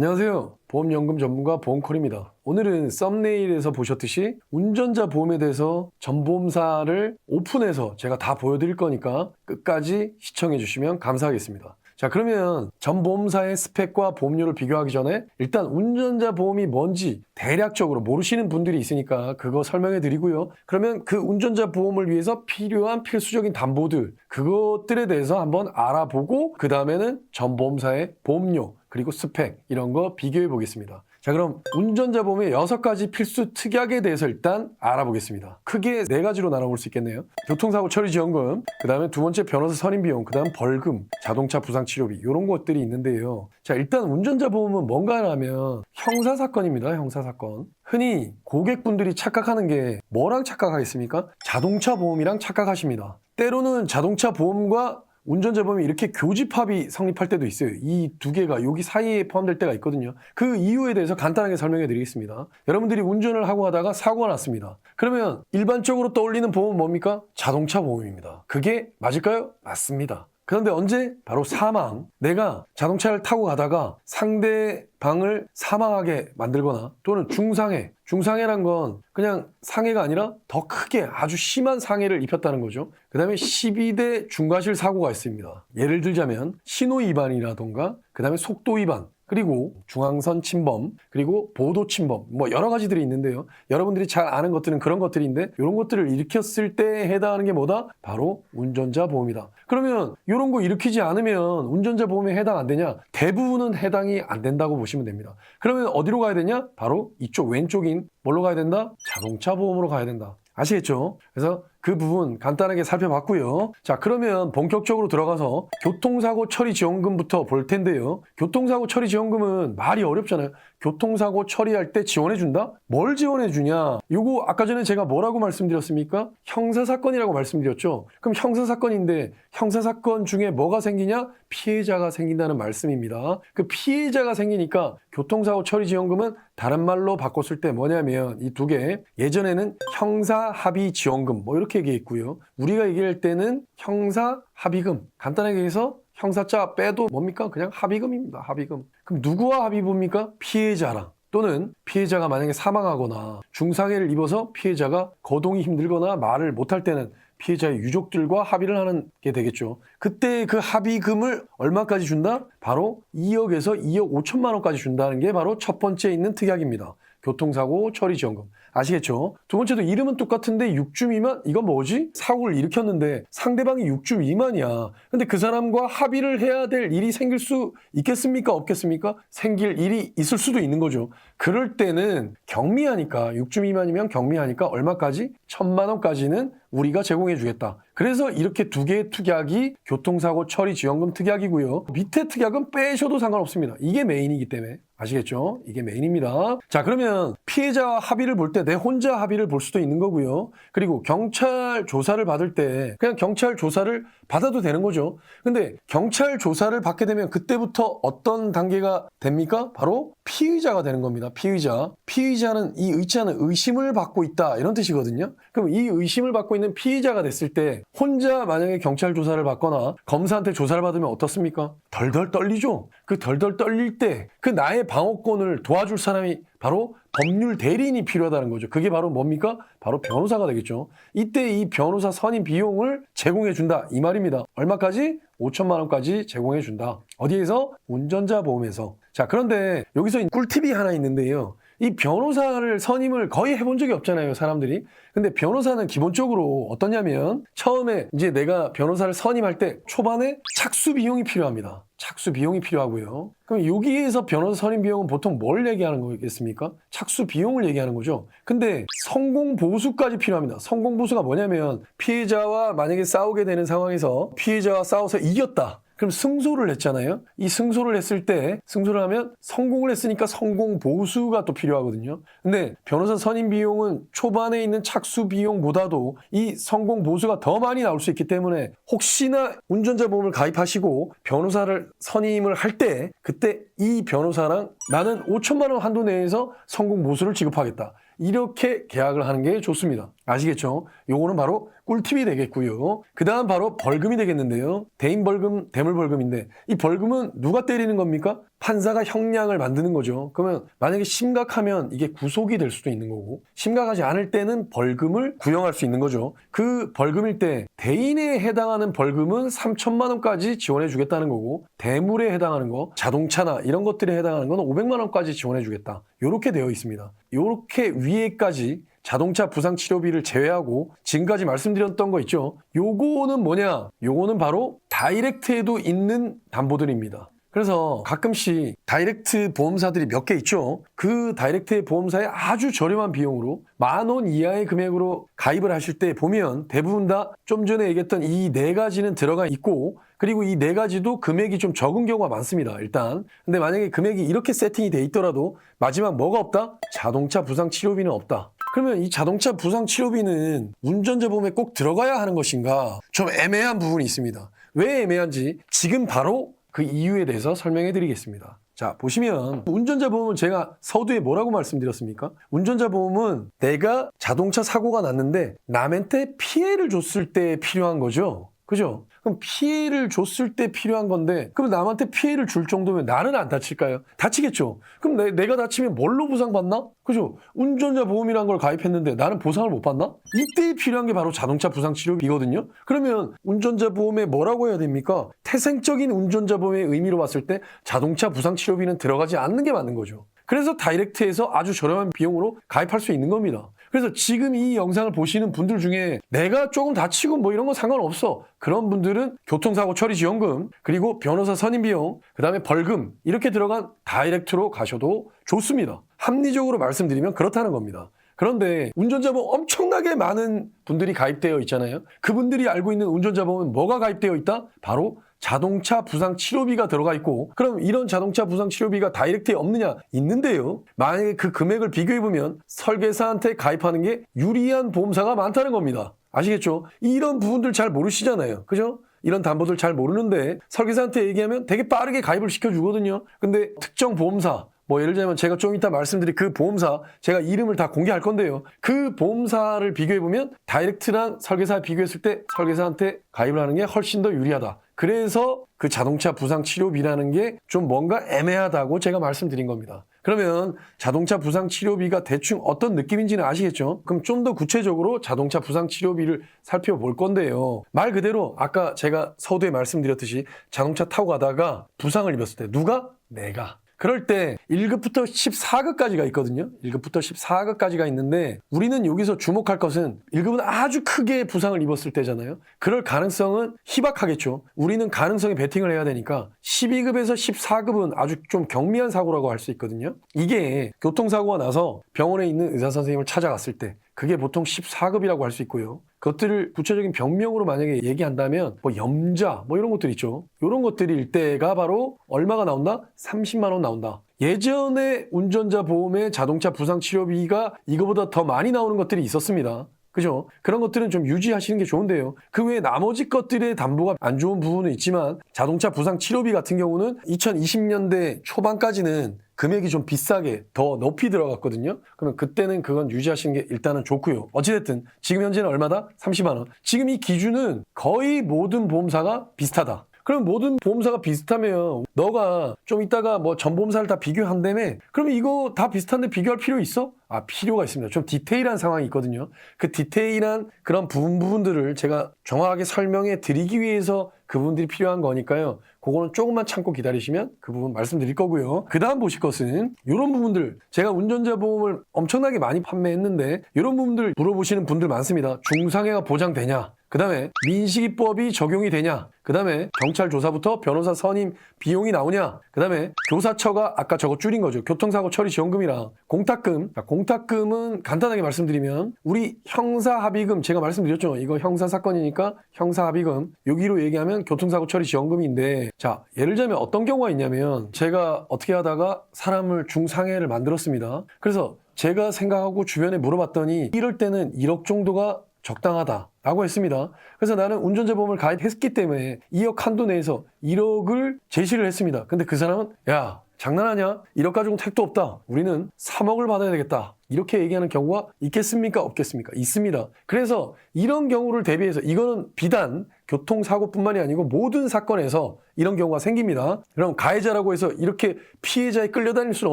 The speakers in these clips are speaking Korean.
안녕하세요. 보험연금 전문가 보험콜입니다. 오늘은 썸네일에서 보셨듯이 운전자 보험에 대해서 전보험사를 오픈해서 제가 다 보여드릴 거니까 끝까지 시청해 주시면 감사하겠습니다. 자, 그러면 전보험사의 스펙과 보험료를 비교하기 전에 일단 운전자 보험이 뭔지 대략적으로 모르시는 분들이 있으니까 그거 설명해 드리고요. 그러면 그 운전자 보험을 위해서 필요한 필수적인 담보들, 그것들에 대해서 한번 알아보고 그 다음에는 전보험사의 보험료 그리고 스펙 이런 거 비교해 보겠습니다. 자, 그럼 운전자 보험의 6가지 필수 특약에 대해서 일단 알아보겠습니다. 크게 4가지로 나눠볼 수 있겠네요. 교통사고 처리지원금, 그 다음에 두 번째 변호사 선임비용, 그 다음 벌금, 자동차 부상치료비 이런 것들이 있는데요. 자, 일단 운전자 보험은 뭔가 하면 형사사건입니다. 형사사건. 흔히 고객분들이 착각하는 게 뭐랑 착각하겠습니까? 자동차 보험이랑 착각하십니다. 때로는 자동차 보험과 운전자 보험이 이렇게 교집합이 성립할 때도 있어요. 이 두 개가 여기 사이에 포함될 때가 있거든요. 그 이유에 대해서 간단하게 설명해 드리겠습니다. 여러분들이 운전을 하고 가다가 사고가 났습니다. 그러면 일반적으로 떠올리는 보험은 뭡니까? 자동차 보험입니다. 그게 맞을까요? 맞습니다. 그런데 언제? 바로 사망. 내가 자동차를 타고 가다가 상대방을 사망하게 만들거나 또는 중상해. 중상해란 건 그냥 상해가 아니라 더 크게 아주 심한 상해를 입혔다는 거죠. 그 다음에 12대 중과실 사고가 있습니다. 예를 들자면 신호 위반이라던가 그 다음에 속도 위반, 그리고 중앙선 침범, 그리고 보도 침범, 뭐 여러 가지들이 있는데요. 여러분들이 잘 아는 것들은 그런 것들인데 이런 것들을 일으켰을 때 해당하는 게 뭐다? 바로 운전자 보험이다. 그러면 이런 거 일으키지 않으면 운전자 보험에 해당 안 되냐? 대부분은 해당이 안 된다고 보시면 됩니다. 그러면 어디로 가야 되냐? 바로 이쪽 왼쪽인 뭘로 가야 된다? 자동차 보험으로 가야 된다. 아시겠죠? 그래서 그 부분 간단하게 살펴봤고요. 자, 그러면 본격적으로 들어가서 교통사고 처리 지원금부터 볼 텐데요. 교통사고 처리 지원금은 말이 어렵잖아요. 교통사고 처리할 때 지원해준다? 뭘 지원해주냐? 요거 아까 전에 제가 뭐라고 말씀드렸습니까? 형사사건이라고 말씀드렸죠. 그럼 형사사건인데 형사사건 중에 뭐가 생기냐? 피해자가 생긴다는 말씀입니다. 그 피해자가 생기니까 교통사고 처리 지원금은 다른 말로 바꿨을 때 뭐냐면 이 두 개, 예전에는 형사합의 지원금 뭐 이렇게 얘기했고요. 우리가 얘기할 때는 형사합의금, 간단하게 해서 형사자 빼도 뭡니까? 그냥 합의금입니다. 합의금. 그럼 누구와 합의봅니까? 피해자랑. 또는 피해자가 만약에 사망하거나 중상해를 입어서 피해자가 거동이 힘들거나 말을 못할 때는 피해자의 유족들과 합의를 하는 게 되겠죠. 그때 그 합의금을 얼마까지 준다? 바로 2억에서 2억 5천만 원까지 준다는 게 바로 첫 번째 있는 특약입니다. 교통사고 처리 지원금. 아시겠죠? 두 번째도 이름은 똑같은데 6주 미만? 이건 뭐지? 사고를 일으켰는데 상대방이 6주 미만이야. 근데 그 사람과 합의를 해야 될 일이 생길 수 있겠습니까? 없겠습니까? 생길 일이 있을 수도 있는 거죠. 그럴 때는 경미하니까 6주 미만이면 경미하니까 얼마까지? 1,000만 원까지는 우리가 제공해 주겠다. 그래서 이렇게 두 개의 특약이 교통사고 처리 지원금 특약이고요. 밑에 특약은 빼셔도 상관없습니다. 이게 메인이기 때문에. 아시겠죠? 이게 메인입니다. 자, 그러면 피해자와 합의를 볼 때 내 혼자 합의를 볼 수도 있는 거고요. 그리고 경찰 조사를 받을 때 그냥 경찰 조사를 받아도 되는 거죠. 근데 경찰 조사를 받게 되면 그때부터 어떤 단계가 됩니까? 바로 피의자가 되는 겁니다. 피의자. 피의자는 이 의자는 의심을 받고 있다 이런 뜻이거든요. 그럼 이 의심을 받고 있는 피의자가 됐을 때 혼자 만약에 경찰 조사를 받거나 검사한테 조사를 받으면 어떻습니까? 덜덜 떨리죠. 그 덜덜 떨릴 때 그 나의 방어권을 도와줄 사람이 바로 법률 대리인이 필요하다는 거죠. 그게 바로 뭡니까? 바로 변호사가 되겠죠. 이때 이 변호사 선임 비용을 제공해 준다 이 말입니다. 얼마까지? 5천만 원까지 제공해 준다. 어디에서? 운전자 보험에서. 자, 그런데 여기서 꿀팁이 하나 있는데요. 이 변호사를 선임을 거의 해본 적이 없잖아요, 사람들이. 근데 변호사는 기본적으로 어떠냐면 처음에 이제 내가 변호사를 선임할 때 초반에 착수 비용이 필요합니다. 착수 비용이 필요하고요. 그럼 여기에서 변호사 선임 비용은 보통 뭘 얘기하는 거겠습니까? 착수 비용을 얘기하는 거죠. 근데 성공 보수까지 필요합니다. 성공 보수가 뭐냐면 피해자와 만약에 싸우게 되는 상황에서 피해자와 싸워서 이겼다. 그럼 승소를 했잖아요. 이 승소를 했을 때 승소를 하면 성공을 했으니까 성공 보수가 또 필요하거든요. 근데 변호사 선임 비용은 초반에 있는 착수 비용보다도 이 성공 보수가 더 많이 나올 수 있기 때문에 혹시나 운전자 보험을 가입하시고 변호사를 선임을 할 때 그때 이 변호사랑 나는 5천만 원 한도 내에서 성공 보수를 지급하겠다. 이렇게 계약을 하는 게 좋습니다. 아시겠죠? 요거는 바로 꿀팁이 되겠고요. 그 다음 바로 벌금이 되겠는데요. 대인벌금, 대물벌금인데 이 벌금은 누가 때리는 겁니까? 판사가 형량을 만드는 거죠. 그러면 만약에 심각하면 이게 구속이 될 수도 있는 거고, 심각하지 않을 때는 벌금을 구형할 수 있는 거죠. 그 벌금일 때 대인에 해당하는 벌금은 3천만 원까지 지원해 주겠다는 거고, 대물에 해당하는 거, 자동차나 이런 것들에 해당하는 건 500만 원까지 지원해 주겠다. 이렇게 되어 있습니다. 이렇게 위에까지 자동차 부상 치료비를 제외하고 지금까지 말씀드렸던 거 있죠. 요거는 뭐냐? 요거는 바로 다이렉트에도 있는 담보들입니다. 그래서 가끔씩 다이렉트 보험사들이 몇 개 있죠. 그 다이렉트 보험사에 아주 저렴한 비용으로 10,000원 이하의 금액으로 가입을 하실 때 보면 대부분 다 좀 전에 얘기했던 이 네 가지는 들어가 있고, 그리고 이 네 가지도 금액이 좀 적은 경우가 많습니다. 일단. 근데 만약에 금액이 이렇게 세팅이 돼 있더라도 마지막 뭐가 없다? 자동차 부상 치료비는 없다. 그러면 이 자동차 부상 치료비는 운전자 보험에 꼭 들어가야 하는 것인가? 좀 애매한 부분이 있습니다. 왜 애매한지 지금 바로 그 이유에 대해서 설명해 드리겠습니다. 자, 보시면 운전자 보험은 제가 서두에 뭐라고 말씀드렸습니까? 운전자 보험은 내가 자동차 사고가 났는데 남한테 피해를 줬을 때 필요한 거죠. 그죠? 그럼 피해를 줬을 때 필요한 건데, 그럼 남한테 피해를 줄 정도면 나는 안 다칠까요? 다치겠죠. 그럼 내가 다치면 뭘로 보상받나? 그죠? 운전자 보험이라는 걸 가입했는데 나는 보상을 못 받나? 이때 필요한 게 바로 자동차 부상 치료비거든요. 그러면 운전자 보험에 뭐라고 해야 됩니까? 태생적인 운전자 보험의 의미로 봤을 때 자동차 부상 치료비는 들어가지 않는 게 맞는 거죠. 그래서 다이렉트에서 아주 저렴한 비용으로 가입할 수 있는 겁니다. 그래서 지금 이 영상을 보시는 분들 중에 내가 조금 다치고 뭐 이런 거 상관없어, 그런 분들은 교통사고 처리 지원금, 그리고 변호사 선임 비용, 그 다음에 벌금 이렇게 들어간 다이렉트로 가셔도 좋습니다. 합리적으로 말씀드리면 그렇다는 겁니다. 그런데 운전자 보험 엄청나게 많은 분들이 가입되어 있잖아요. 그분들이 알고 있는 운전자 보험은 뭐가 가입되어 있다? 바로 자동차 부상 치료비가 들어가 있고, 그럼 이런 자동차 부상 치료비가 다이렉트에 없느냐? 있는데요. 만약에 그 금액을 비교해보면 설계사한테 가입하는 게 유리한 보험사가 많다는 겁니다. 아시겠죠? 이런 부분들 잘 모르시잖아요. 그죠? 이런 담보들 잘 모르는데 설계사한테 얘기하면 되게 빠르게 가입을 시켜주거든요. 근데 특정 보험사, 뭐 예를 들면 제가 좀 이따 말씀드릴 그 보험사, 제가 이름을 다 공개할 건데요. 그 보험사를 비교해보면 다이렉트랑 설계사 비교했을 때 설계사한테 가입을 하는 게 훨씬 더 유리하다. 그래서 그 자동차 부상 치료비라는 게 좀 뭔가 애매하다고 제가 말씀드린 겁니다. 그러면 자동차 부상 치료비가 대충 어떤 느낌인지는 아시겠죠? 그럼 좀 더 구체적으로 자동차 부상 치료비를 살펴볼 건데요. 말 그대로 아까 제가 서두에 말씀드렸듯이 자동차 타고 가다가 부상을 입었을 때 누가? 내가. 그럴 때 1급부터 14급까지가 있거든요. 1급부터 14급까지가 있는데 우리는 여기서 주목할 것은 1급은 아주 크게 부상을 입었을 때잖아요. 그럴 가능성은 희박하겠죠. 우리는 가능성에 베팅을 해야 되니까 12급에서 14급은 아주 좀 경미한 사고라고 할 수 있거든요. 이게 교통사고가 나서 병원에 있는 의사 선생님을 찾아갔을 때 그게 보통 14급이라고 할 수 있고요. 그것들을 구체적인 병명으로 만약에 얘기한다면 뭐 염자 뭐 이런 것들 있죠. 이런 것들일 때가 바로 얼마가 나온다? 30만 원 나온다. 예전에 운전자 보험에 자동차 부상 치료비가 이거보다 더 많이 나오는 것들이 있었습니다. 그죠? 그런 것들은 좀 유지하시는 게 좋은데요. 그 외에 나머지 것들의 담보가 안 좋은 부분은 있지만 자동차 부상 치료비 같은 경우는 2020년대 초반까지는 금액이 좀 비싸게 더 높이 들어갔거든요. 그러면 그때는 그건 유지하시는 게 일단은 좋고요. 어찌됐든 지금 현재는 얼마다? 30만 원. 지금 이 기준은 거의 모든 보험사가 비슷하다. 그럼 모든 보험사가 비슷하면 너가 좀 이따가 뭐 전 보험사를 다 비교한다며? 그러면 이거 다 비슷한데 비교할 필요 있어? 필요가 있습니다. 좀 디테일한 상황이 있거든요. 그 디테일한 그런 부분들을 제가 정확하게 설명해 드리기 위해서 그 부분들이 필요한 거니까요. 그거는 조금만 참고 기다리시면 그 부분 말씀드릴 거고요. 그 다음 보실 것은 이런 부분들, 제가 운전자 보험을 엄청나게 많이 판매했는데 이런 부분들 물어보시는 분들 많습니다. 중상해가 보장되냐? 그 다음에 민식이법이 적용이 되냐? 그 다음에 경찰 조사부터 변호사 선임 비용이 나오냐? 그 다음에 교사처가 아까 저거 줄인 거죠. 교통사고 처리 지원금이랑 공탁금. 공탁금은 간단하게 말씀드리면 우리 형사합의금, 제가 말씀드렸죠. 이거 형사사건이니까 형사합의금, 여기로 얘기하면 교통사고 처리 지원금인데, 자, 예를 들면 어떤 경우가 있냐면 제가 어떻게 하다가 사람을 중상해를 만들었습니다. 그래서 제가 생각하고 주변에 물어봤더니 이럴 때는 1억 정도가 적당하다라고 했습니다. 그래서 나는 운전자 보험을 가입했기 때문에 2억 한도 내에서 1억을 제시를 했습니다. 근데 그 사람은 야, 장난하냐? 1억 가지고 택도 없다. 우리는 3억을 받아야 되겠다. 이렇게 얘기하는 경우가 있겠습니까? 없겠습니까? 있습니다. 그래서 이런 경우를 대비해서 이거는 비단 교통사고뿐만이 아니고 모든 사건에서 이런 경우가 생깁니다. 그럼 가해자라고 해서 이렇게 피해자에 끌려다닐 수는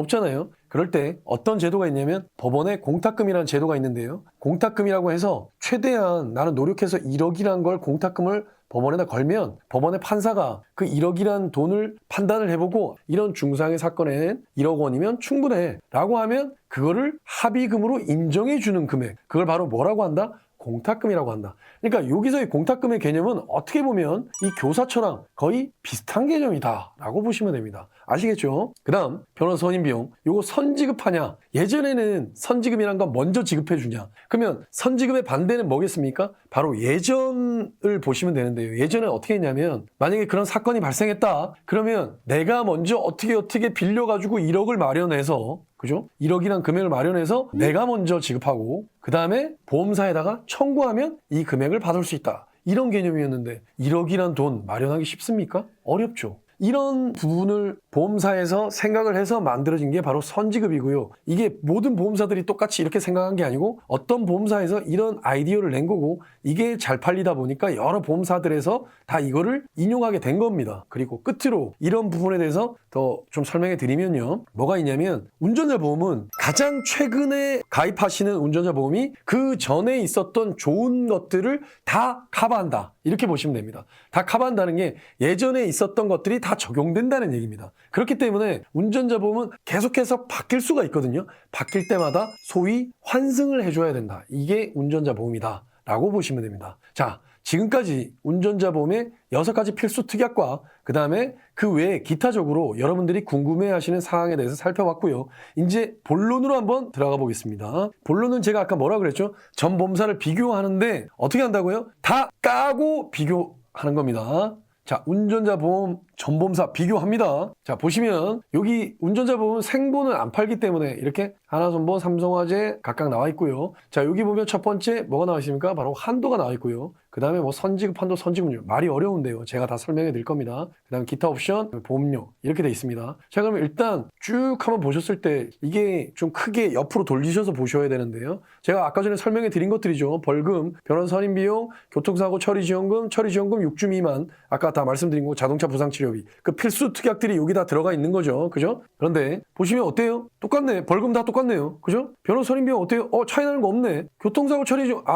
없잖아요. 그럴 때 어떤 제도가 있냐면 법원에 공탁금이라는 제도가 있는데요. 공탁금이라고 해서 최대한 나는 노력해서 1억이라는 걸 공탁금을 법원에다 걸면 법원의 판사가 그 1억이라는 돈을 판단을 해보고 이런 중상의 사건엔 1억 원이면 충분해 라고 하면 그거를 합의금으로 인정해 주는 금액, 그걸 바로 뭐라고 한다? 공탁금이라고 한다. 그러니까 여기서의 공탁금의 개념은 어떻게 보면 이 교사처랑 거의 비슷한 개념이다 라고 보시면 됩니다. 아시겠죠? 그 다음 변호사 선임 비용, 요거 선지급하냐? 예전에는 선지금이란 건 먼저 지급해 주냐? 그러면 선지급의 반대는 뭐겠습니까? 바로 예전을 보시면 되는데요. 예전에 어떻게 했냐면 만약에 그런 사건이 발생했다 그러면 내가 먼저 어떻게 빌려가지고 1억을 마련해서, 그죠? 1억이란 금액을 마련해서 내가 먼저 지급하고 그 다음에 보험사에다가 청구하면 이 금액을 받을 수 있다. 이런 개념이었는데 1억이란 돈 마련하기 쉽습니까? 어렵죠. 이런 부분을 보험사에서 생각을 해서 만들어진 게 바로 선지급이고요. 이게 모든 보험사들이 똑같이 이렇게 생각한 게 아니고 어떤 보험사에서 이런 아이디어를 낸 거고 이게 잘 팔리다 보니까 여러 보험사들에서 다 이거를 인용하게 된 겁니다. 그리고 끝으로 이런 부분에 대해서 더 좀 설명해 드리면요. 뭐가 있냐면 운전자 보험은 가장 최근에 가입하시는 운전자 보험이 그 전에 있었던 좋은 것들을 다 커버한다. 이렇게 보시면 됩니다. 다 커버한다는 게 예전에 있었던 것들이 다 적용된다는 얘기입니다. 그렇기 때문에 운전자 보험은 계속해서 바뀔 수가 있거든요. 바뀔 때마다 소위 환승을 해줘야 된다. 이게 운전자 보험이다 라고 보시면 됩니다. 자, 지금까지 운전자 보험의 6가지 필수 특약과 그 다음에 그 외에 기타적으로 여러분들이 궁금해하시는 사항에 대해서 살펴봤고요. 이제 본론으로 한번 들어가 보겠습니다. 본론은 제가 아까 뭐라 그랬죠? 전 보험사를 비교하는데 어떻게 한다고요? 다 까고 비교하는 겁니다. 자, 운전자 보험, 전보험사 비교합니다. 자, 보시면 여기 운전자 보험은 생보는 안 팔기 때문에 이렇게 하나손보, 삼성화재 각각 나와 있고요. 자, 여기 보면 첫 번째 뭐가 나와 있습니까? 바로 한도가 나와 있고요. 그 다음에 뭐 선지급, 한도, 선지급료. 말이 어려운데요. 제가 다 설명해 드릴 겁니다. 그 다음에 기타 옵션, 보험료 이렇게 돼 있습니다. 자, 그러면 일단 쭉 한번 보셨을 때 이게 좀 크게 옆으로 돌리셔서 보셔야 되는데요. 제가 아까 전에 설명해 드린 것들이죠. 벌금, 변호사 선임 비용, 교통사고 처리지원금, 처리지원금 6주 미만, 아까 다 말씀드린 거 자동차 부상치료비. 그 필수 특약들이 여기 다 들어가 있는 거죠. 그죠? 그런데 보시면 어때요? 똑같네. 벌금 다 똑같네요. 그죠? 변호사 선임 비용 어때요? 차이 나는 거 없네. 교통사고 처리지원금,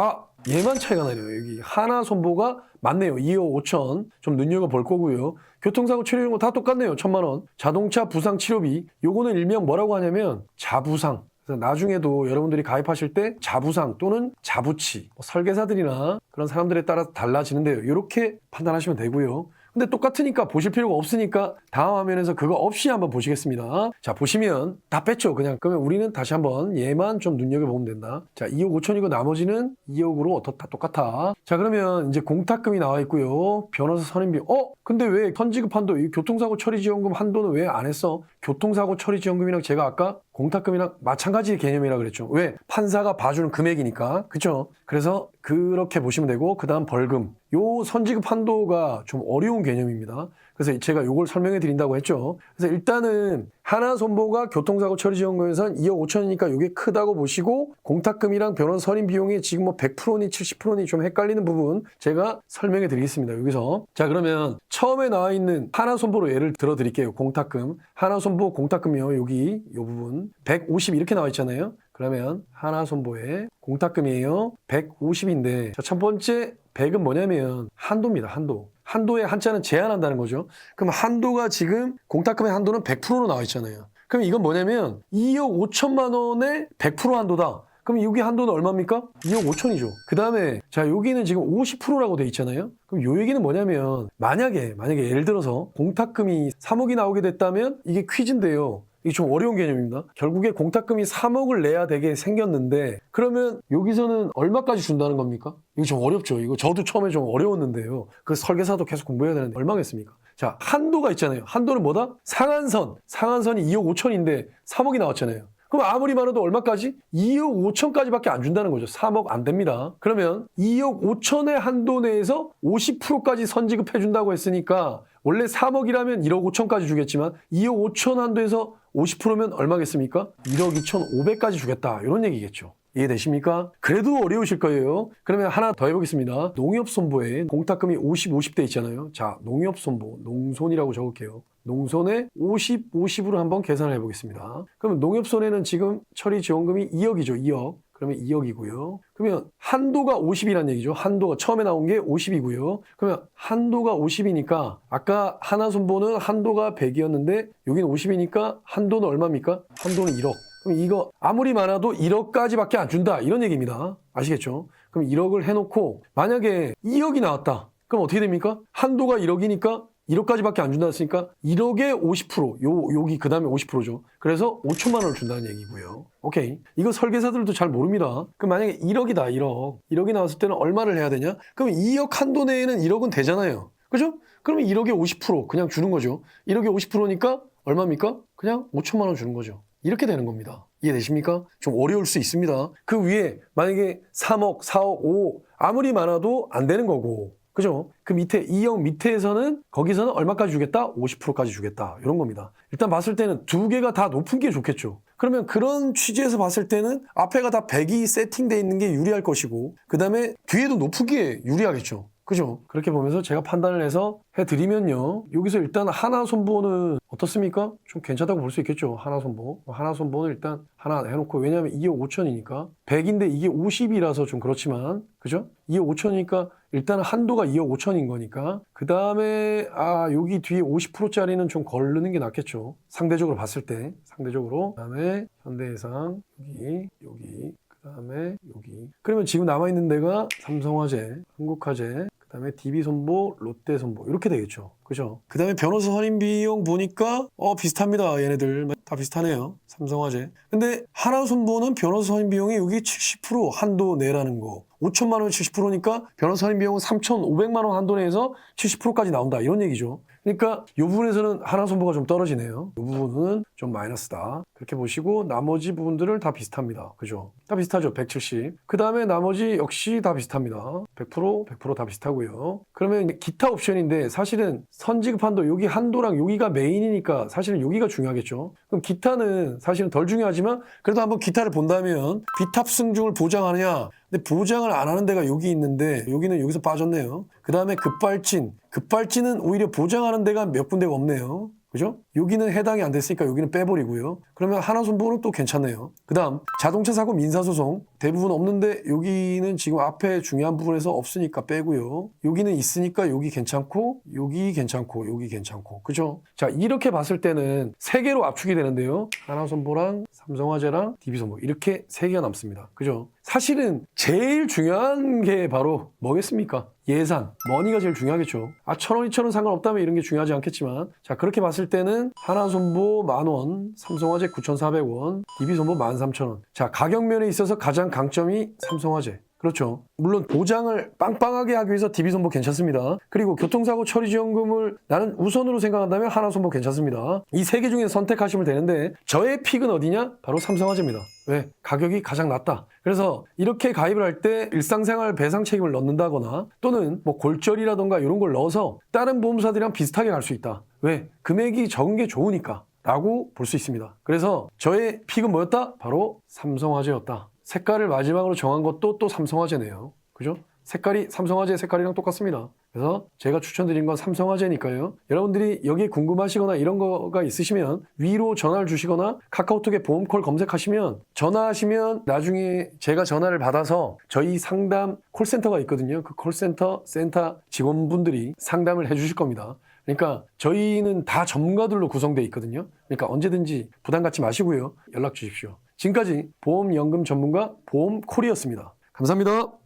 얘만 차이가 나네요. 여기 하나손보가 맞네요. 2억 5천. 좀 눈여겨볼 거고요. 교통사고 처리지원금 다 똑같네요. 1,000만 원. 자동차 부상 치료비. 요거는 일명 뭐라고 하냐면 자부상. 그래서 나중에도 여러분들이 가입하실 때 자부상 또는 자부치, 설계사들이나 그런 사람들에 따라 달라지는데요. 이렇게 판단하시면 되고요. 근데 똑같으니까 보실 필요가 없으니까 다음 화면에서 그거 없이 한번 보시겠습니다. 자, 보시면 다 뺐죠. 그냥 그러면 우리는 다시 한번 얘만 좀 눈여겨보면 된다. 자, 2억 5천이고 나머지는 2억으로 다 똑같아. 자, 그러면 이제 공탁금이 나와 있고요. 변호사 선임비. 근데 왜 선지급 한도, 이 교통사고 처리지원금 한도는 왜 안 했어? 교통사고 처리지원금이랑 제가 아까 공탁금이랑 마찬가지 개념이라 그랬죠. 왜? 판사가 봐주는 금액이니까. 그쵸? 그래서 그렇게 보시면 되고, 그 다음 벌금. 요 선지급 한도가 좀 어려운 개념입니다. 그래서 제가 요걸 설명해 드린다고 했죠. 그래서 일단은 하나손보가 교통사고 처리지원금에선 2억 5천이니까 이게 크다고 보시고, 공탁금이랑 변호사 선임 비용이 지금 뭐 100%니 70%니 좀 헷갈리는 부분 제가 설명해 드리겠습니다. 여기서. 자, 그러면 처음에 나와 있는 하나손보로 예를 들어 드릴게요. 공탁금. 하나손보 공탁금이요. 여기 요 부분 150 이렇게 나와 있잖아요. 그러면 하나손보의 공탁금이에요. 150인데 자, 첫 번째 100은 뭐냐면 한도입니다. 한도. 한도의 한자는 제한한다는 거죠. 그럼 한도가 지금 공탁금의 한도는 100%로 나와 있잖아요. 그럼 이건 뭐냐면 2억 5천만 원의 100% 한도다. 그럼 여기 한도는 얼마입니까? 2억 5천이죠. 그 다음에 자, 여기는 지금 50%라고 돼 있잖아요. 그럼 요 얘기는 뭐냐면 만약에 예를 들어서 공탁금이 3억이 나오게 됐다면 이게 퀴즈인데요. 이게 좀 어려운 개념입니다. 결국에 공탁금이 3억을 내야 되게 생겼는데 그러면 여기서는 얼마까지 준다는 겁니까? 이거 좀 어렵죠. 이거 저도 처음에 좀 어려웠는데요. 그 설계사도 계속 공부해야 되는데 얼마겠습니까? 자, 한도가 있잖아요. 한도는 뭐다? 상한선. 상한선이 2억 5천인데 3억이 나왔잖아요. 그럼 아무리 많아도 얼마까지? 2억 5천까지밖에 안 준다는 거죠. 3억 안 됩니다. 그러면 2억 5천의 한도 내에서 50%까지 선지급해 준다고 했으니까 원래 3억이라면 1억 5천까지 주겠지만 2억 5천 한도에서 50%면 얼마겠습니까? 1억 2천 5백까지 주겠다. 이런 얘기겠죠. 이해되십니까? 그래도 어려우실 거예요. 그러면 하나 더 해보겠습니다. 농협손보에 공탁금이 50, 50대 있잖아요. 자, 농협손보, 농손이라고 적을게요. 농손에 50, 50으로 한번 계산을 해보겠습니다. 그러면 농협손해는 지금 처리지원금이 2억이죠. 2억. 그러면 2억이고요. 그러면 한도가 50이란 얘기죠. 한도가 처음에 나온 게 50이고요. 그러면 한도가 50이니까 아까 하나손보는 한도가 100이었는데 여기는 50이니까 한도는 얼마입니까? 한도는 1억. 그럼 이거 아무리 많아도 1억까지밖에 안 준다. 이런 얘기입니다. 아시겠죠? 그럼 1억을 해놓고 만약에 2억이 나왔다. 그럼 어떻게 됩니까? 한도가 1억이니까 1억까지밖에 안 준다 했으니까 1억에 50%, 여기 그 다음에 50%죠. 그래서 5천만 원을 준다는 얘기고요. 오케이. 이거 설계사들도 잘 모릅니다. 그럼 만약에 1억이다, 1억. 1억이 나왔을 때는 얼마를 해야 되냐? 그럼 2억 한도 내에는 1억은 되잖아요. 그죠? 그러면 1억에 50% 그냥 주는 거죠. 1억에 50%니까 얼마입니까? 그냥 5천만 원 주는 거죠. 이렇게 되는 겁니다. 이해되십니까? 좀 어려울 수 있습니다. 그 위에 만약에 3억, 4억, 5억 아무리 많아도 안 되는 거고. 그죠? 그 밑에 2억 밑에서는 거기서는 얼마까지 주겠다? 50%까지 주겠다. 이런 겁니다. 일단 봤을 때는 두 개가 다 높은 게 좋겠죠. 그러면 그런 취지에서 봤을 때는 앞에가 다 100이 세팅되어 있는 게 유리할 것이고 그 다음에 뒤에도 높은 게 유리하겠죠. 그죠? 그렇게 보면서 제가 판단을 해서 해드리면요. 여기서 일단 하나손보는 어떻습니까? 좀 괜찮다고 볼 수 있겠죠. 하나손보. 하나손보는 일단 하나 해놓고 왜냐하면 2억 5천이니까 100인데 이게 50이라서 좀 그렇지만 그죠? 2억 5천이니까 일단 한도가 2억 5천인 거니까 그 다음에 여기 뒤에 50%짜리는 좀 걸르는 게 낫겠죠. 상대적으로 봤을 때 상대적으로 그 다음에 현대해상 여기 그 다음에 여기 그러면 지금 남아있는 데가 삼성화재, 한국화재 그 다음에 DB손보, 롯데손보 이렇게 되겠죠. 그죠? 그 다음에 변호사 선임 비용 보니까 비슷합니다. 얘네들 다 비슷하네요. 삼성화재. 근데 하나손보는 변호사 선임 비용이 여기 70% 한도 내라는 거. 5천만 원 70%니까 변호사 선임 비용은 3,500만 원 한도 내에서 70%까지 나온다. 이런 얘기죠. 그러니까 이 부분에서는 하나손보가 좀 떨어지네요. 이 부분은 좀 마이너스다. 그렇게 보시고 나머지 부분들은 다 비슷합니다. 그죠? 다 비슷하죠. 170. 그 다음에 나머지 역시 다 비슷합니다. 100% 다 비슷하고요. 그러면 기타 옵션인데 사실은 선지급 한도 여기 한도랑 여기가 메인이니까 사실은 여기가 중요하겠죠. 그럼 기타는 사실은 덜 중요하지만 그래도 한번 기타를 본다면 비탑승중을 보장하느냐 근데 보장을 안 하는 데가 여기 있는데 여기는 여기서 빠졌네요. 그 다음에 급발진은 오히려 보장하는 데가 몇 군데가 없네요. 그죠? 여기는 해당이 안 됐으니까 여기는 빼버리고요. 그러면 하나손보는 또 괜찮네요. 그 다음 자동차 사고 민사소송 대부분 없는데 여기는 지금 앞에 중요한 부분에서 없으니까 빼고요. 여기는 있으니까 여기 괜찮고 여기 괜찮고 여기 괜찮고 그죠? 자 이렇게 봤을 때는 세 개로 압축이 되는데요. 하나손보랑 삼성화재랑 DB손보 이렇게 세 개가 남습니다. 그죠? 사실은 제일 중요한 게 바로 뭐겠습니까? 예산, 머니가 제일 중요하겠죠. 1,000원, 2,000원 상관없다면 이런 게 중요하지 않겠지만 자 그렇게 봤을 때는 하나손보 10,000원, 삼성화재 9,400원, DB손보 13,000원. 자 가격면에 있어서 가장 강점이 삼성화재. 그렇죠. 물론 보장을 빵빵하게 하기 위해서 DB손보 괜찮습니다. 그리고 교통사고 처리지원금을 나는 우선으로 생각한다면 하나손보 괜찮습니다. 이 세 개 중에 선택하시면 되는데 저의 픽은 어디냐? 바로 삼성화재입니다. 왜? 가격이 가장 낮다. 그래서 이렇게 가입을 할 때 일상생활 배상 책임을 넣는다거나 또는 뭐 골절이라던가 이런 걸 넣어서 다른 보험사들이랑 비슷하게 갈 수 있다. 왜? 금액이 적은 게 좋으니까 라고 볼 수 있습니다. 그래서 저의 픽은 뭐였다? 바로 삼성화재였다. 색깔을 마지막으로 정한 것도 또 삼성화재네요. 그죠? 색깔이 삼성화재 색깔이랑 똑같습니다. 그래서 제가 추천드린 건 삼성화재니까요. 여러분들이 여기에 궁금하시거나 이런 거가 있으시면 위로 전화를 주시거나 카카오톡에 보험콜 검색하시면 전화하시면 나중에 제가 전화를 받아서 저희 상담 콜센터가 있거든요. 그 콜센터 센터 직원분들이 상담을 해주실 겁니다. 그러니까 저희는 다 전문가들로 구성되어 있거든요. 그러니까 언제든지 부담 갖지 마시고요. 연락 주십시오. 지금까지 보험연금 전문가 보험콜이었습니다. 감사합니다.